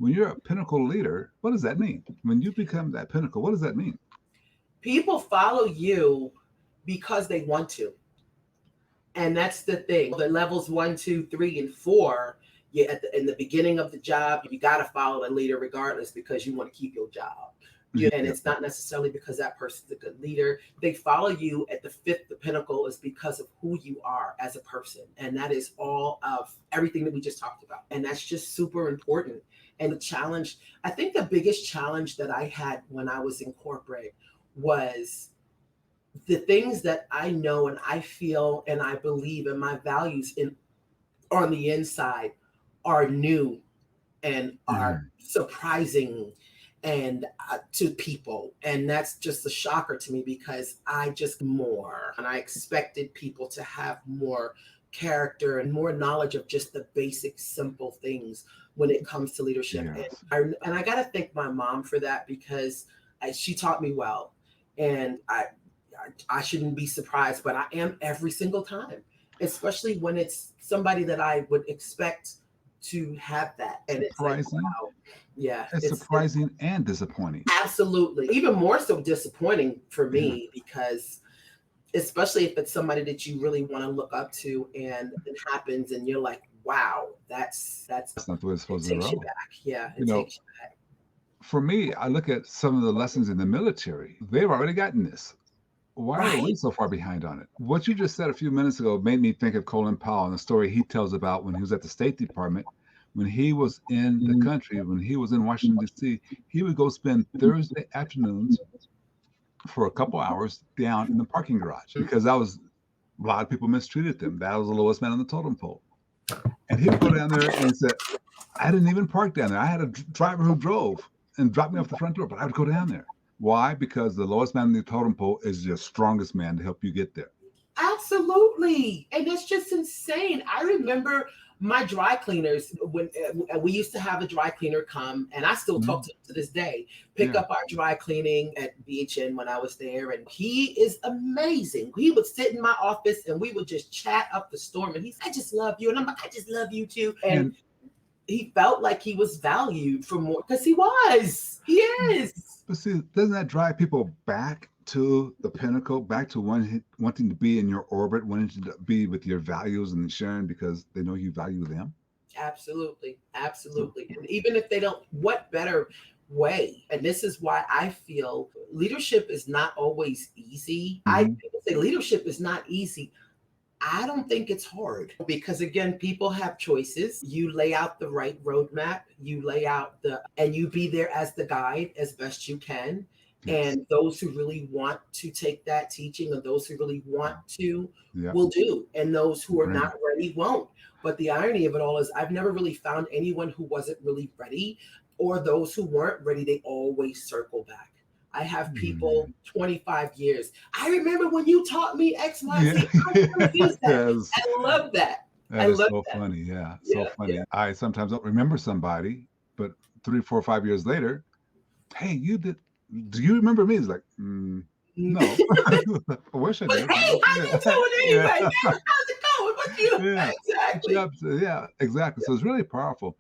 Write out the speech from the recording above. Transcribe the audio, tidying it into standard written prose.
when you're a pinnacle leader, what does that mean? When you become that pinnacle, what does that mean? People follow you because they want to. And that's the thing. The levels 1, 2, 3, and 4, in the beginning of the job, you got to follow the leader regardless because you want to keep your job. And Yeah. it's not necessarily because that person's a good leader. They follow you at the fifth, the pinnacle, is because of who you are as a person. And that is all of everything that we just talked about. And that's just super important. And the challenge, I think the biggest challenge that I had when I was in corporate was the things that I know and I feel and I believe and my values in on the inside are new and are Mhm. surprising and to people, and that's just a shocker to me because I just more and I expected people to have more character and more knowledge of just the basic simple things when it comes to leadership. Yes. And I got to thank my mom for that because she taught me well, and I shouldn't be surprised, but I am every single time, especially when it's somebody that I would expect to have that. And it's like, Surprising. wow, yeah, It's it's surprising and disappointing. absolutely even more so disappointing for Yeah. me because especially if it's somebody that you really want to look up to and it happens and you're like, wow, that's That's not the way it's it supposed to takes you roll. back. Yeah, You it know, takes you back. for me, I look at some of the lessons in the military. They've already gotten this. Why are we Right. so far behind on it? What you just said a few minutes ago made me think of Colin Powell and the story he tells about when he was at the State Department, when he was in the country, when he was in Washington, D.C., he would go spend Thursday afternoons for a couple hours down in the parking garage because that was a lot of people mistreated them. That was the lowest man on the totem pole. And he would go down there and he said, I didn't even park down there. I had a driver who drove and dropped me off the front door, but I would go down there. Why? Because the lowest man in the totem pole is your strongest man to help you get there. Absolutely. And it's just insane. I remember my dry cleaners when we used to have a dry cleaner come, and I still talk Mhm. to this day, pick Yeah. up our dry cleaning at BHN when I was there. And he is amazing. He would sit in my office and we would just chat up the storm. And he's, I just love you. And I'm like, I just love you too. And And he felt like he was valued for more because he was. He is. but see, doesn't that drive people back to the pinnacle, back to wanting to be in your orbit, wanting to be with your values and sharing because they know you value them? Absolutely. So, Absolutely. And even if they don't, what better way? And this is why I feel leadership is not always easy. mhm, People say leadership is not easy. I don't think it's hard because again, people have choices. You lay out the right roadmap, you lay out and you be there as the guide as best you can. yes, And those who really want to take that teaching or those who really want to yeah, will do. And those who are agree. not ready won't. But the irony of it all is I've never really found anyone who wasn't really ready or those who weren't ready, they always circle back. I have people Mhm. 25 years. I remember when you taught me X, Y, Yeah, Z. I'm going to use that. yes. I love that. I That is love so that. funny. Yeah, so Yeah, funny. yeah. I sometimes don't remember somebody, but 3, 4, 5 years later, hey, you did. Do you remember me? It's like, no. I wish I But did. hey, how you Yeah, doing yeah, anyway? Yeah, how's it going? What you yeah. exactly? Yeah, exactly. So it's really powerful.